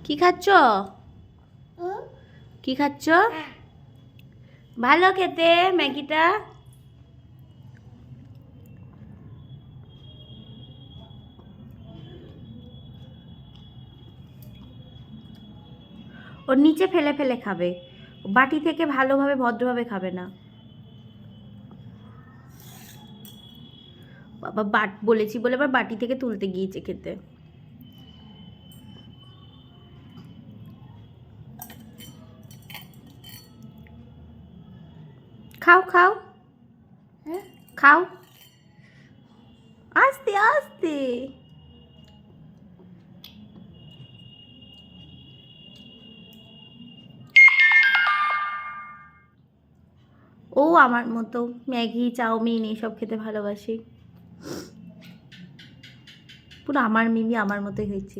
কি খাচ্ছ? কি খাচ্ছ? ভালো খেতে ম্যাগিটা। ওর নিচে ফেলে ফেলে খাবে, বাটি থেকে ভালোভাবে ভদ্রভাবে খাবে না। বাবা বলেছি বলে আবার বাটি থেকে তুলতে গিয়েছে খেতে। খাও খাও, খাও আস্তে আস্তে। ও আমার মতো ম্যাগি চাউমিন এইসব খেতে ভালোবাসি। পুরো আমার মিমি আমার মতোই হয়েছে।